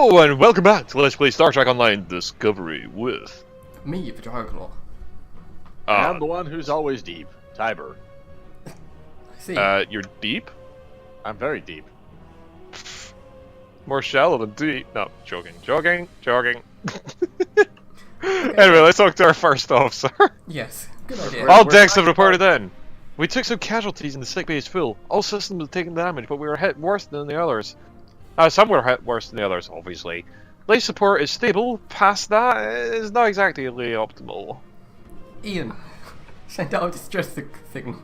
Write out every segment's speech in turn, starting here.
Hello and welcome back to Let's Play Star Trek Online Discovery with... Me, TheDragoclaw. I'm the one who's always deep, Tiber. I see. You're deep? I'm very deep. More shallow than deep. No, joking. Anyway, let's talk to our first officer. Yes, good idea. All decks have reported in. We took some casualties and the sick bay is full. All systems have taken damage, but we were hit worse than the others. Some were hit worse than the others, obviously. Life support is stable. Past that is not exactly optimal. Ian, send out a distress signal.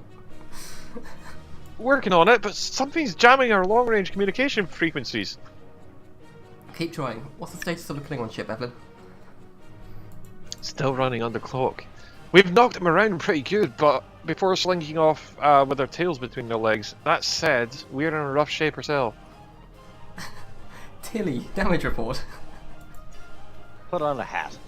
Working on it, but something's jamming our long-range communication frequencies. Keep trying. What's the status of the Klingon ship, Evelyn? Still running under clock. We've knocked them around pretty good, but before slinking off with our tails between their legs. That said, we're in a rough shape ourselves. Tilly, damage report. Put on a hat.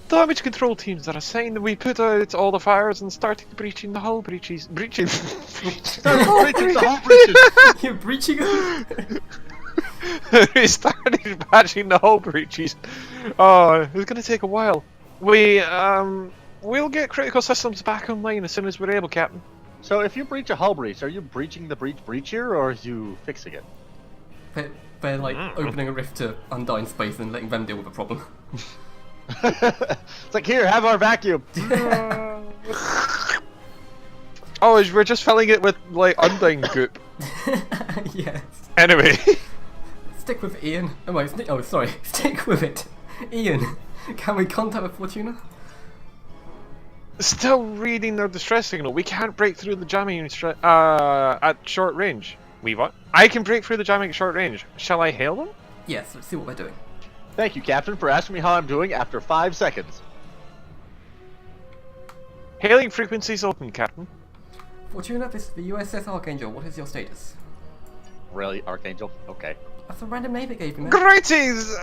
Damage control teams are assigned. We put out all the fires and started breaching the hull breaches. Breaching. Start breaching the hull breaches. You're breaching them? We started patching the hull breaches. Oh, it's gonna take a while. We'll get critical systems back online as soon as we're able, Captain. So if you breach a hull breach, are you breaching the breacher or are you fixing it? They're like opening a rift to Undyne space and letting them deal with the problem. It's like, here, have our vacuum. Oh, we're just filling it with like Undyne goop. Yes. Anyway. Stick with Ian. Oh, wait, sorry. Stick with it. Ian, can we contact the Fortuna? Still reading their distress signal. We can't break through the jamming at short range. We what? I can break through the jamming at short range. Shall I hail them? Yes, let's see what they're doing. Thank you, Captain, for asking me how I'm doing after 5 seconds. Hailing frequencies open, Captain. Fortuna, this is the USS Archangel. What is your status? Really, Archangel? Okay. That's a random name it gave me, man. Greetings,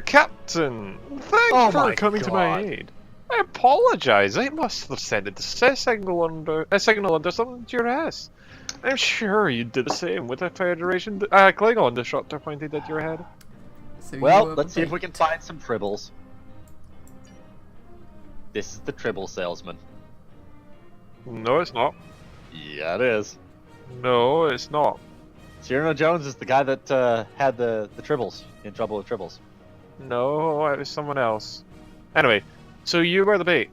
Captain. Thanks for my coming to my God. aid. I apologize. I must have sent a distress signal under some duress. I'm sure you did the same with a Federation Klingon disruptor pointed at your head. So Well, let's see if we can find some tribbles. This is the tribble salesman. No, it's not. Yeah, it is. No, it's not. Cyrano Jones is the guy that had the tribbles, in trouble with tribbles. No, it was someone else. Anyway, so you were the bait.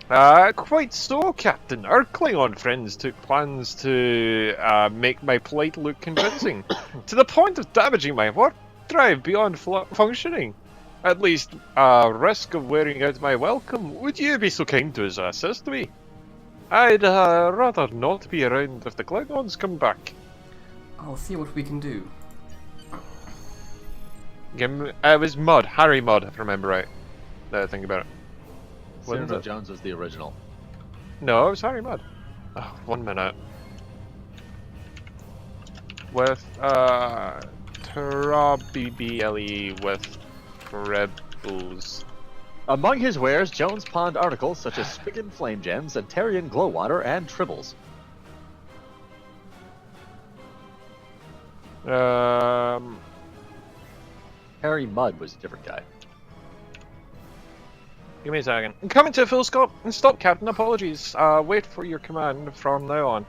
Quite so, Captain. Our Klingon friends took plans to make my plight look convincing, to the point of damaging my warp drive beyond functioning. At least, risk of wearing out my welcome. Would you be so kind to assist me? I'd rather not be around if the Klingons come back. I'll see what we can do. It was Mudd, Harry Mudd, if I remember right. Now I think about it. Wasn't Cyrano it? Jones was the original. No, it was Harry Mudd. Oh, 1 minute. With, BBLE with Rebels. Among his wares, Jones pawned articles such as Spigen flame gems, and Terrian glow water, and tribbles. Harry Mudd was a different guy. Give me a second. I'm coming to a full stop. Stop, Captain. Apologies. Wait for your command from now on.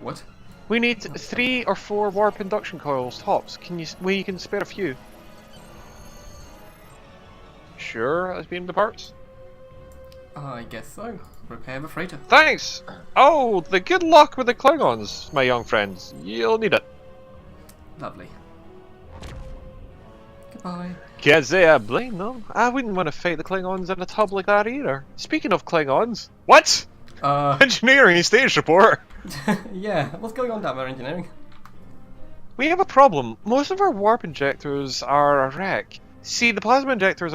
What? We need 3 or 4 warp induction coils tops. We can spare a few. Sure, has been the parts. I guess so. Repair the freighter. Thanks. Oh, the good luck with the Klingons, my young friends. You'll need it. Lovely. Goodbye. Can't say I blame them. I wouldn't want to fight the Klingons in a tub like that either. Speaking of Klingons, what? Engineering stage report. Yeah, what's going on down there, engineering? We have a problem. Most of our warp injectors are a wreck. See, the plasma injectors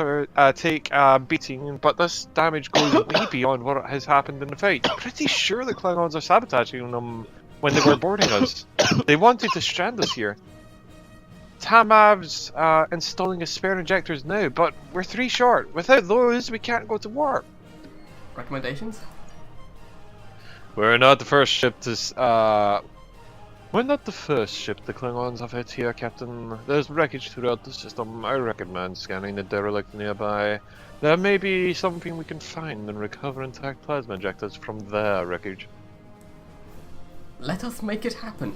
take a beating, but this damage goes way beyond what has happened in the fight. Pretty sure the Klingons are sabotaging them when they were boarding us. They wanted to strand us here. Tamav's installing a spare injectors now, but we're 3 short. Without those, we can't go to warp. Recommendations? We're not the first ship to We're not the first ship the Klingons have hit here, Captain. There's wreckage throughout the system. I recommend scanning the derelict nearby. There may be something we can find and recover intact plasma injectors from their wreckage. Let us make it happen.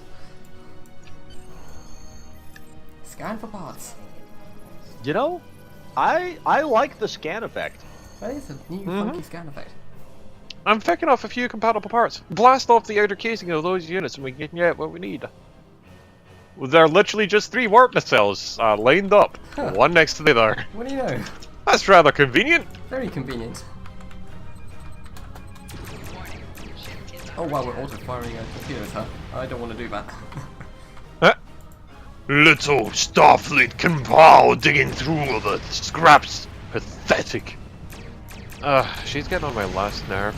Scan for parts. You know, I like the scan effect. That is a new funky scan effect. I'm picking off a few compatible parts. Blast off the outer casing of those units and we can get what we need. They're literally just 3 warp nacelles lined up, one next to the other. What do you know? That's rather convenient. Very convenient. Oh wow, we're auto-firing computers, huh? I don't want to do that. Little Starfleet compile digging through all the scraps. Pathetic. She's getting on my last nerve.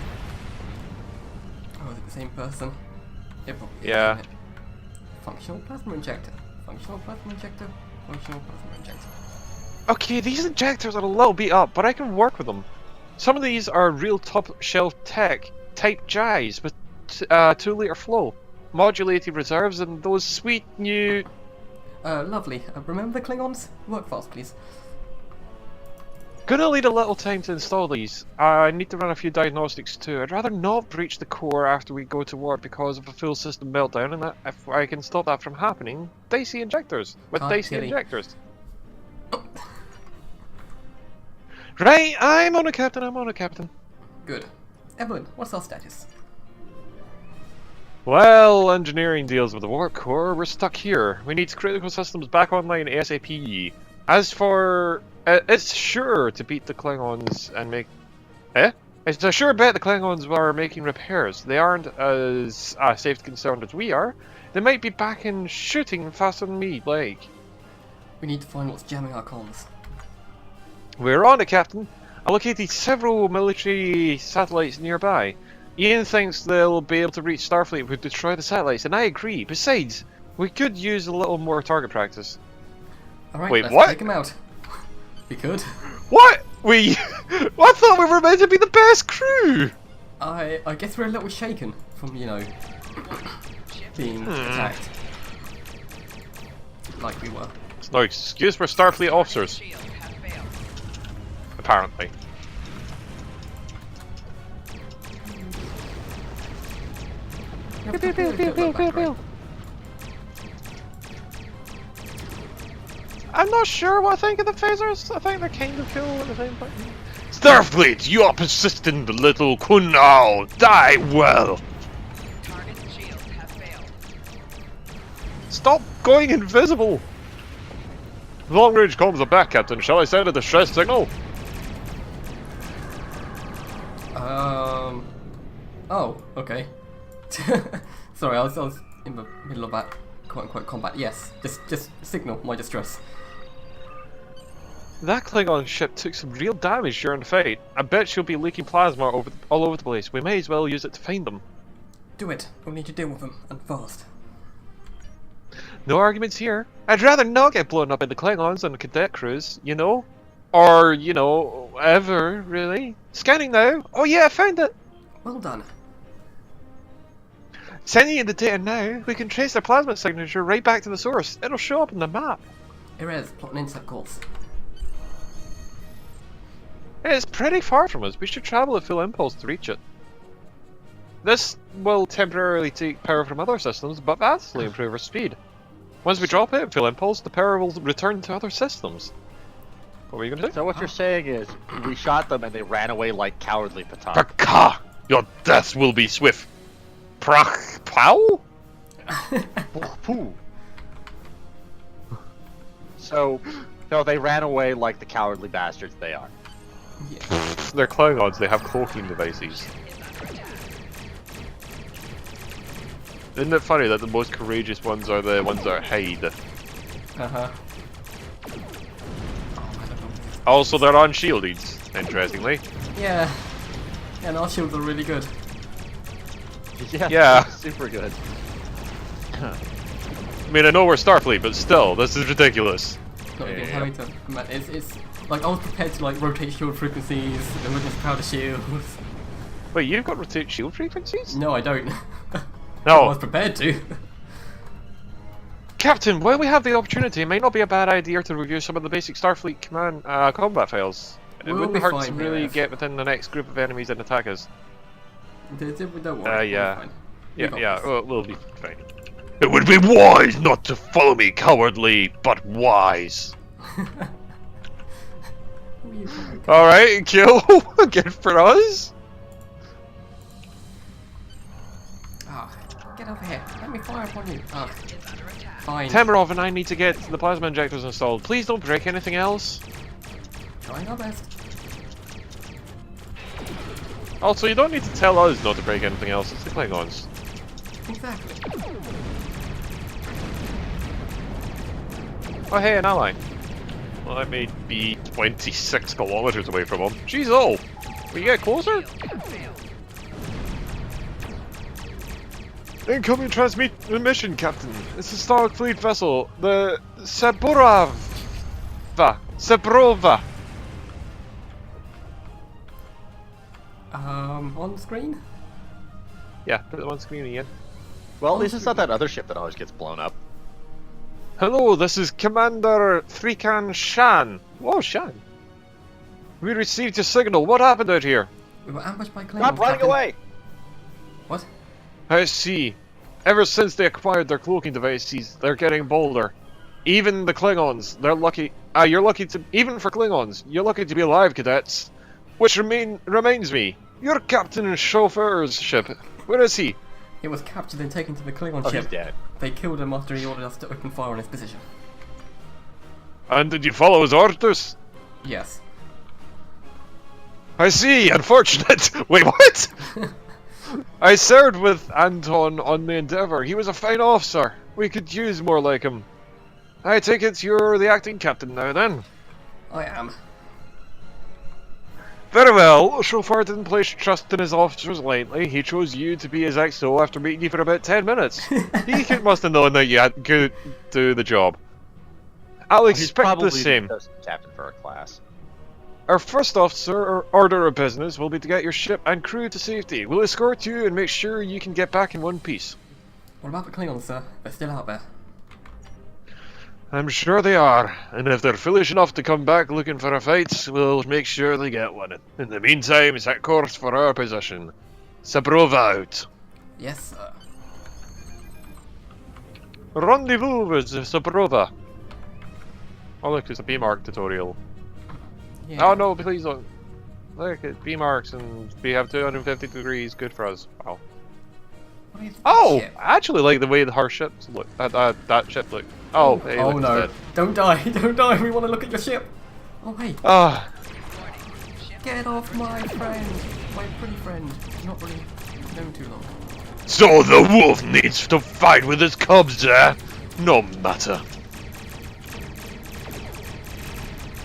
Oh, is it the same person? It probably is, Yeah. isn't it? Functional plasma injector. Functional plasma injector. Functional plasma injector. Okay, these injectors are a little beat up, but I can work with them. Some of these are real top-shelf tech, type JIs with 2-liter flow, modulated reserves, and those sweet new... Lovely. Remember the Klingons? Work fast, please. Gonna need a little time to install these. I need to run a few diagnostics too. I'd rather not breach the core after we go to warp because of a full system meltdown, and if I can stop that from happening, dicey injectors. With dicey injectors. Right, I'm on a captain. Good. Evelyn, what's our status? Well, engineering deals with the warp core. We're stuck here. We need critical systems back online ASAP. As for... it's sure to beat the Klingons and make... It's a sure bet the Klingons are making repairs. They aren't as safe concerned as we are. They might be back in shooting faster than me, like... We need to find what's jamming our comms. We're on it, Captain. I located several military satellites nearby. Ian thinks they'll be able to reach Starfleet if we destroy the satellites, and I agree. Besides, we could use a little more target practice. Alright, Wait, let's what? take him out. We could. What? I thought we were meant to be the best crew! I guess we're a little shaken from, you know, being attacked. Like we were. It's no excuse for Starfleet officers. Apparently. I'm not sure what I think of the phasers. I think they're kind of cool at the same time. Starfleet, you are persistent little Kunal. Die well. Target shields have failed. Stop going invisible. Long range comms are back, Captain. Shall I send a distress signal? Oh, okay. Sorry, I was in the middle of that quote-unquote combat. Yes, just signal my distress. That Klingon ship took some real damage during the fight. I bet she'll be leaking plasma all over the place. We may as well use it to find them. Do it. We'll need to deal with them, and fast. No arguments here. I'd rather not get blown up by the Klingons on the cadet crews, you know? Or, you know, ever, really. Scanning now. Oh yeah, I found it. Well done. Sending you the data now, we can trace their plasma signature right back to the source. It'll show up on the map. Erez, plot an intercept course. It's pretty far from us. We should travel at full impulse to reach it. This will temporarily take power from other systems, but vastly improve our speed. Once we drop it at full impulse, the power will return to other systems. What were you going to do? So what you're saying is, we shot them and they ran away like cowardly Patah. Paka! Your death will be swift. Prach pow? Pooh. So they ran away like the cowardly bastards they are. Yeah. They're Klingons, they have cloaking devices. Isn't it funny that the most courageous ones are the ones that hide? Uh-huh. Also, they're unshielded, interestingly. Yeah. And our shields are really good. Yeah. Super good. I mean, I know we're Starfleet, but still, this is ridiculous. Not even having to... It's like, I was prepared to like rotate shield frequencies and witness powder shields. Wait, you've got rotate shield frequencies? No, I don't. No. I was prepared to. Captain, while we have the opportunity, it might not be a bad idea to review some of the basic Starfleet command combat files. It We'll wouldn't be hurt fine to here, really Ev. get within the next group of enemies and attack us. Don't worry. Yeah. We'll be fine. Yeah, We got yeah, this. we'll be fine. It would be wise not to follow me, cowardly, but wise. Alright, kill. Good for us. Ah, get over here. Let me fire upon you. Ah, Is under attack. fine. Tamarov and I need to get the plasma injectors installed. Please don't break anything else. Trying our best. Also, you don't need to tell us not to break anything else. It's the Klingons. Exactly. Oh, hey, an ally. Well, that may be 26 kilometers away from him. Jeez, oh! Will you get closer? Shields have failed. Incoming transmission, Captain. It's a Starfleet vessel, the Saburava. Sabrova. On screen? Yeah, put them on screen again. Well, at least it's not that other ship that always gets blown up. Hello, this is Commander Thrikan Shan. Whoa, Shan. We received your signal. What happened out here? We were ambushed by Klingons. Stop running Captain. away! What? I see. Ever since they acquired their cloaking devices, they're getting bolder. Even the Klingons, they're lucky. You're lucky to. Even for Klingons, you're lucky to be alive, cadets. Which reminds me, your captain and chauffeur's ship. Where is he? He was captured and taken to the Klingon Oh, he's ship. dead. They killed him after he ordered us to open fire on his position. And did you follow his orders? Yes. I see. Unfortunate. Wait, what? I served with Anton on the Endeavour. He was a fine officer. We could use more like him. I take it you're the acting captain now, then. I am. Very well. Chauffeur didn't place trust in his officers lightly. He chose you to be his XO after meeting you for about 10 minutes. He must have known that you could do the job. I'll He's expect probably the same. the captain for our class. Our first officer or order of business will be to get your ship and crew to safety. We'll escort you and make sure you can get back in one piece. What about the Klingons, sir? They're still out there. I'm sure they are, and if they're foolish enough to come back looking for a fight, we'll make sure they get one. In the meantime, set course for our position. Sabrova out. Yes, sir. Rendezvous with Sabrova. Oh look, it's a B-mark tutorial. Yeah. Oh no, please don't. Look, it's B-marks and we have 250 degrees, good for us. Wow. What is Oh! ship? I actually like the way her ships look. That ship look. Oh, hey, Oh look, no. it's dead. Don't die, don't die, we want to look at your ship! Oh hey, Ah, Warning. Ship get off my friend! My pretty friend. Not really known too long. so the wolf needs to fight with his cubs, eh? No matter.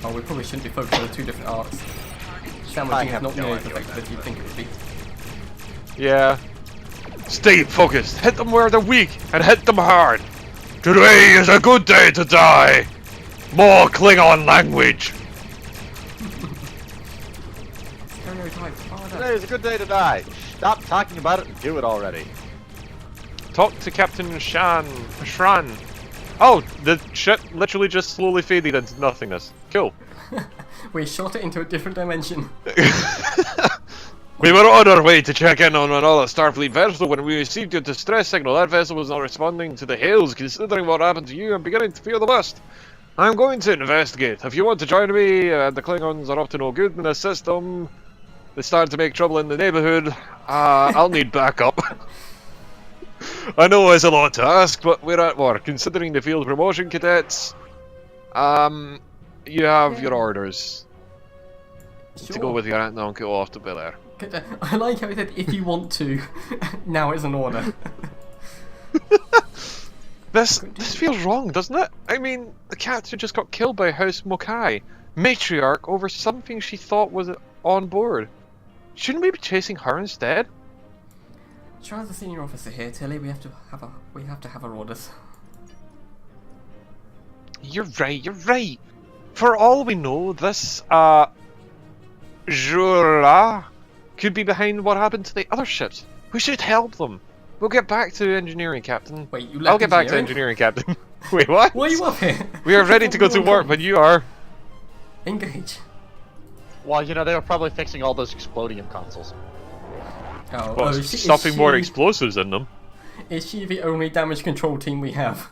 Oh, we probably shouldn't be focused on the two different arcs. Sandwiching is have not no nearly as idea what effective as you'd think it would be. Yeah. Stay focused. Hit them where they're weak and hit them hard. Today is a good day to die. More Klingon language. Stereotype, harder. Today is a good day to die. Stop talking about it and do it already. Talk to Captain Shran. Oh, the ship literally just slowly faded into nothingness. Cool. We shot it into a different dimension. We were on our way to check in on another Starfleet vessel when we received your distress signal. That vessel was not responding to the hails. Considering what happened to you, I'm beginning to fear the worst. I'm going to investigate. If you want to join me, the Klingons are up to no good in the system. They started to make trouble in the neighborhood. I'll need backup. I know it's a lot to ask, but we're at war. Considering the field promotion, cadets, you have your orders to go with your aunt and uncle off to Bel Air. I like how he said, if you want to. Now it's an order. This feels wrong, doesn't it? I mean, the captain just got killed by House Mokai, matriarch, over something she thought was on board. Shouldn't we be chasing her instead? Charles, the senior officer here, Tilly. We have to have our orders. You're right, you're right. For all we know, this, Jura could be behind what happened to the other ships. We should help them. We'll get back to engineering, Captain. Wait, you left I'll get back to engineering? engineering, Captain. Wait, what? Why are you up here? We are ready to go to warp when you are. Engage. Well, you know, they were probably fixing all those explodium consoles. Oh, Well, is she- stuffing is more she- explosives in them. Is she the only damage control team we have?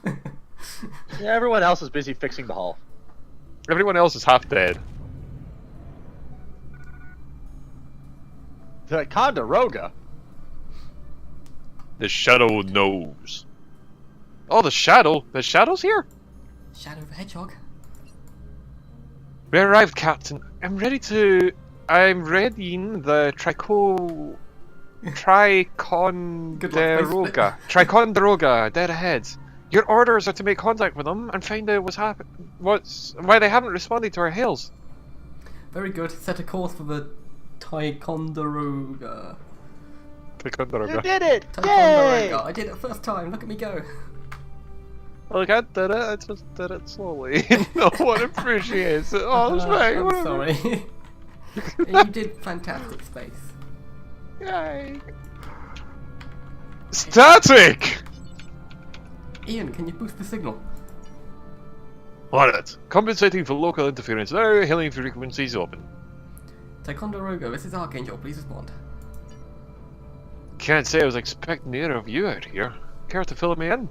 Yeah, everyone else is busy fixing the hull. Everyone else is half dead. The Condoroga? The shadow knows. Oh, the shadow. The shadow's here. Shadow the Hedgehog. We arrived, Captain. I'm readying the Triconderoga. Triconderoga, dead ahead. Your orders are to make contact with them and find out why they haven't responded to our hails. Very good. Set a course for the Ticonderoga. You Triconderoga. did it! Yay! Ticonderoga. I did it first time. Look at me go. Look, I did it. I just did it slowly. No one appreciates it. Oh, it's right. I'm Whatever. sorry. You did fantastic, Space. Yay. Static! Ian, can you boost the signal? On it. Compensating for local interference. Now hailing frequencies open. Ticonderoga, this is Archangel. Please respond. Can't say I was expecting either of you out here. Care to fill me in?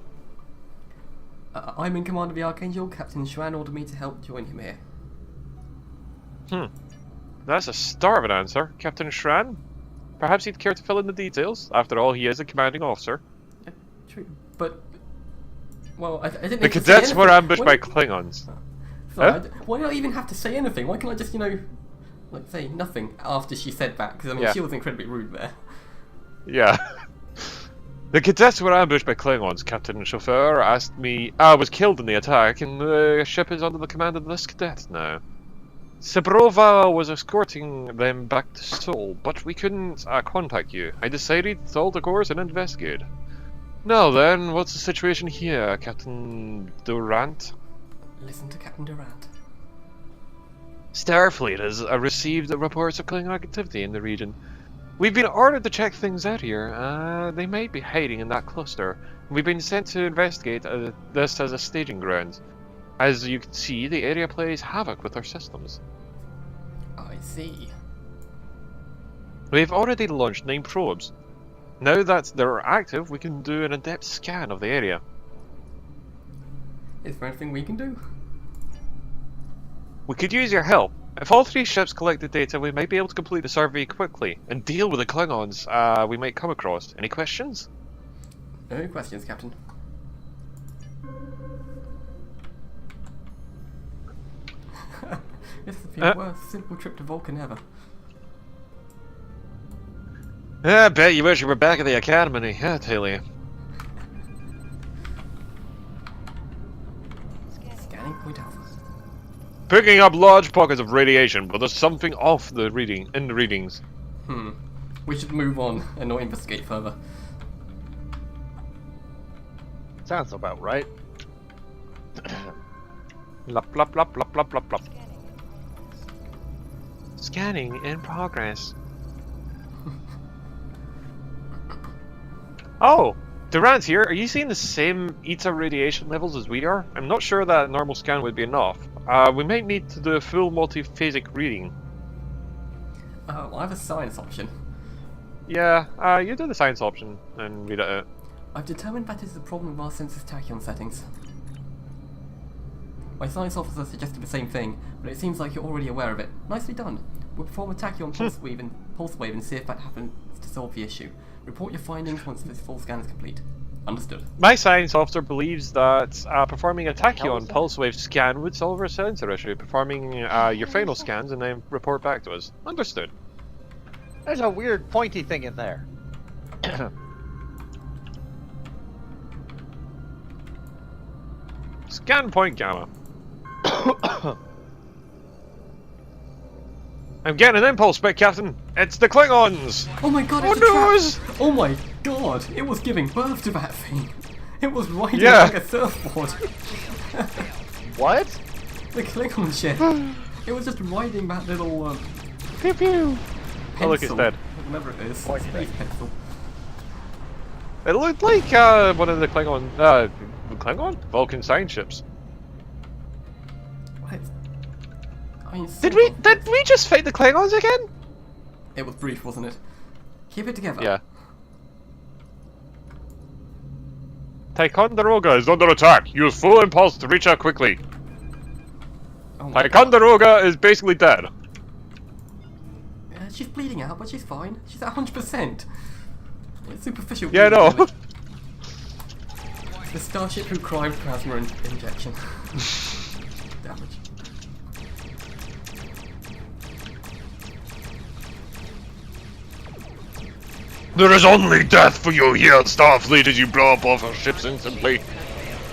I'm in command of the Archangel. Captain Schwan ordered me to help join him here. That's a start of an answer, Captain Schran. Perhaps he'd care to fill in the details. After all, he is a commanding officer. True, but... Well, I didn't The need to say cadets anything. were ambushed Why- by Klingons. Sorry, Huh? why do I even have to say anything? Why can't I just, like say nothing after she said that? Because, I mean, Yeah. she was incredibly rude there. Yeah. The cadets were ambushed by Klingons. Captain Chauffeur asked me... I was killed in the attack, and the ship is under the command of this cadet now. Sebrova was escorting them back to Seoul, but we couldn't contact you. I decided to alter course and investigate. Now then, what's the situation here, Captain Durant? Listen to Captain Durant. Starfleet has received reports of Klingon activity in the region. We've been ordered to check things out here. They might be hiding in that cluster. We've been sent to investigate this as a staging ground. As you can see, the area plays havoc with our systems. I see. We've already launched 9 probes. Now that they're active, we can do an in-depth scan of the area. Is there anything we can do? We could use your help. If all 3 ships collect the data, we might be able to complete the survey quickly and deal with the Klingons we might come across. Any questions? No questions, Captain. This is the worst simple trip to Vulcan ever. I bet you wish you were back at the academy, I tell you. Scanning point alpha. Picking up large pockets of radiation, but there's something off in the readings. We should move on and not investigate further. Sounds about right. Lop, lop, lop, lop, lop, lop, lop. Scanning in progress. Oh, Durant here. Are you seeing the same ETA radiation levels as we are? I'm not sure that a normal scan would be enough. We might need to do a full multi-phasic reading. Well, I have a science option. Yeah, you do the science option and read it out. I've determined that is the problem with our census tachyon settings. My science officer suggested the same thing, but it seems like you're already aware of it. Nicely done. We'll perform a tachyon pulse wave and see if that happens to solve the issue. Report your findings once this full scan is complete. Understood. My science officer believes that performing a tachyon pulse wave scan would solve our sensor issue. Performing your final scans and then report back to us. Understood. There's a weird pointy thing in there. Scan point gamma. I'm getting an impulse back, Captain. It's the Klingons! Oh my god, Oh it's a trap! no! Oh my god, it was giving birth to that thing. It was riding Yeah. like a surfboard. What? The Klingon ship. It was just riding that little Pew pew! Oh look, it's pencil. dead. Whatever it is. Point Space thing. pencil. It looked like one of the Klingon even Klingon? Vulcan sign ships. What? I mean, Did sort of. we just fight the Klingons again? It was brief, wasn't it? Keep it together. Yeah. Ticonderoga is under attack. Use full impulse to reach out quickly. Oh my God. Ticonderoga is basically dead. She's bleeding out, but she's fine. She's at 100%. It's superficial. Yeah, I bleeding, know. really. It's the Starship who cried plasma injection. Damage. There is only death for you here, Starfleet, as you blow up off our ships instantly.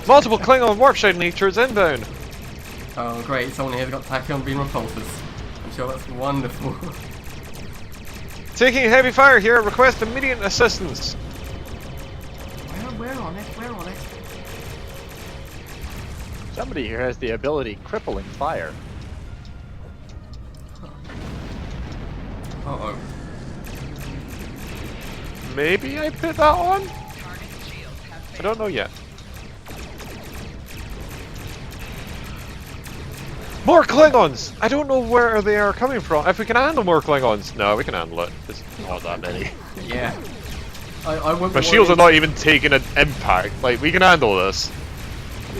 Multiple Klingon warp signatures inbound. Oh great, someone here's got tachyon beam repulsors. I'm sure that's wonderful. Taking heavy fire here, request immediate assistance. We're on it, we're on it. Somebody here has the ability crippling fire. Uh-oh. Maybe I put that on? Target shields have I don't know yet. More Klingons! I don't know where they are coming from. If we can handle more Klingons. No, we can handle it. There's not that many. Yeah. I won't My be shields are worried. not even taking an impact. Like, we can handle this.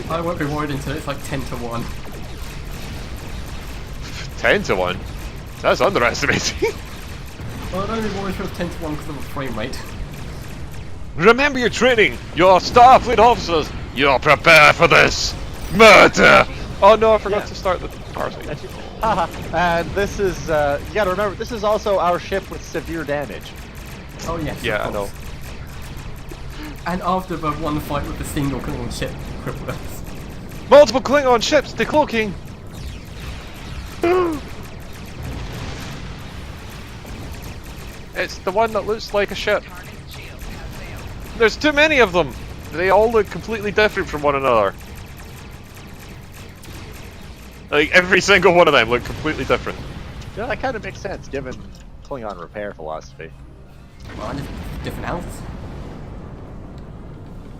I won't be worried until it's like 10 to 1. 10 to 1? That's underestimating. Well, I'd only be worried if it was 10 to 1 because of the frame rate. Remember your training! You're Starfleet officers! You're prepared for this! Murder! Oh no, I forgot to start the parsing. Haha. And this is, you gotta remember, this is also our ship with severe damage. Oh yes. Yeah, I of know. course. And after the one fight with the single Klingon ship crippled us. Multiple Klingon ships decloaking! It's the one that looks like a ship. target shields have failed. There's too many of them! They all look completely different from one another. Like, every single one of them look completely different. Yeah, that kind of makes sense given Klingon repair philosophy. Well, and different houses.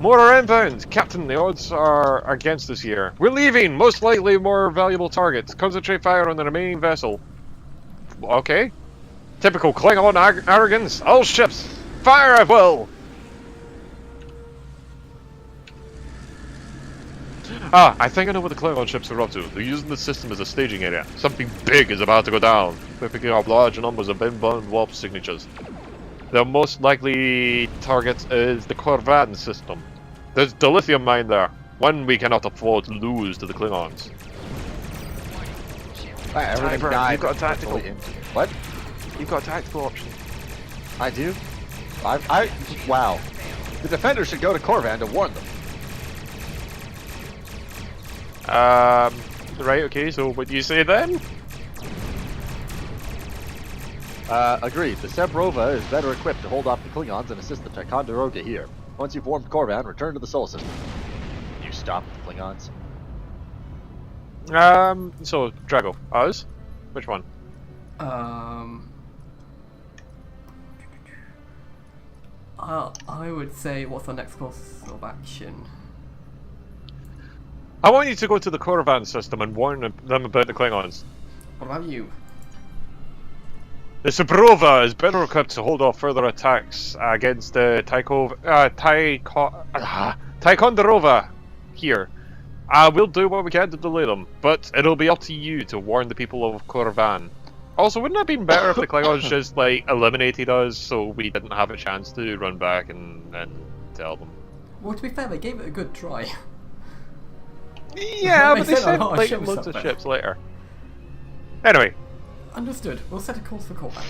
More are inbound! Captain, the odds are against us here. We're leaving! Most likely more valuable targets. Concentrate fire on the remaining vessel. Okay. Typical Klingon arrogance. All ships, fire at will! Ah, I think I know what the Klingon ships are up to. They're using the system as a staging area. Something big is about to go down. They're picking up large numbers of inbound warp signatures. Their most likely target is the Corvan system. There's the lithium mine there. One we cannot afford to lose to the Klingons. Everything Tyburn, died. you've got a tactical. What? You've got a tactical option. I do? Wow. The defenders should go to Corvan to warn them. Right, okay, so what do you say then? Agreed. The Sebrova is better equipped to hold off the Klingons and assist the Ticonderoga here. Once you've warmed Corvan, return to the Sol System. You stop the Klingons. So, Drago, us? Which one? I would say, what's our next course of action? I want you to go to the Corvan system and warn them about the Klingons. What about you? The Sebrova is better equipped to hold off further attacks against the Ticonderoga here. We'll do what we can to delay them, but it'll be up to you to warn the people of Corvan. Also, wouldn't it have been better if the Klingons just, like, eliminated us so we didn't have a chance to run back and tell them? Well, to be fair, they gave it a good try. Yeah, but they sent a sent, lot of like, ships loads up of there. ships later. Anyway. Understood. We'll set a course for Corvan.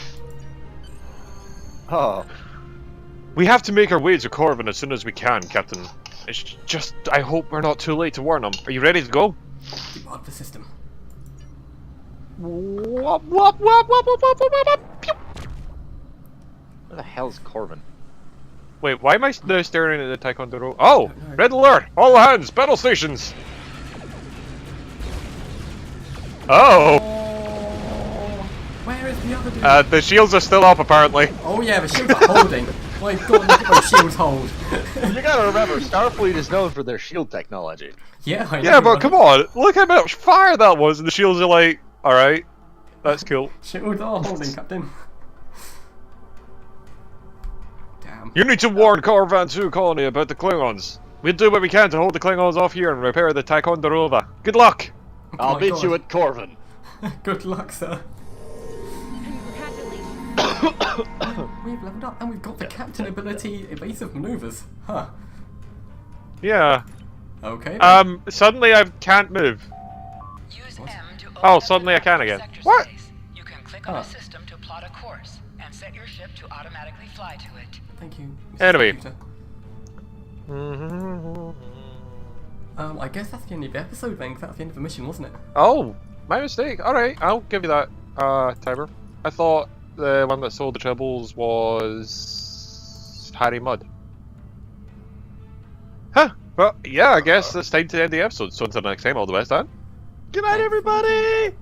Oh. We have to make our way to Corvan as soon as we can, Captain. It's just, I hope we're not too late to warn them. Are you ready to go? Depart the system. Wop, wop, wop, wop, wop, wop, wop, wop, pew. Where the hell's Corvan? Wait, why am I now staring at the Ticonderoga? Oh! Red alert! All hands! Battle stations! Oh! Where is the other dude? The shields are still up, apparently. Oh yeah, the ships are holding. My god, look at my shield hold. You gotta remember, Starfleet is known for their shield technology. Yeah, I know. Yeah, but come on, look how much fire that was, and the shields are like, alright, that's cool. Shield are holding, Captain. Damn. You need to warn Corvan 2 colony about the Klingons. We'll do what we can to hold the Klingons off here and repair the Ticonderoga. Good luck! I'll my meet God. you at Corvin. Good luck, sir. Congratulations. We've leveled up and we've got the captain ability evasive maneuvers. Huh. Yeah. Okay. then. Suddenly I can't move. Use M to open Oh, up suddenly I the can map again. sector What? space. You can click on Ah. a system to plot a course and set your ship to automatically fly to it. Thank you. Mr. Anyway. Computer. Oh, I guess that's the end of the episode then, 'cause that's the end of the mission, wasn't it? my mistake. Alright, I'll give you that, timer. I thought the one that sold the trebles was Harry Mudd. Huh. Well, yeah, I guess it's time to end the episode. So until next time, all the best, Dan. Good night, everybody!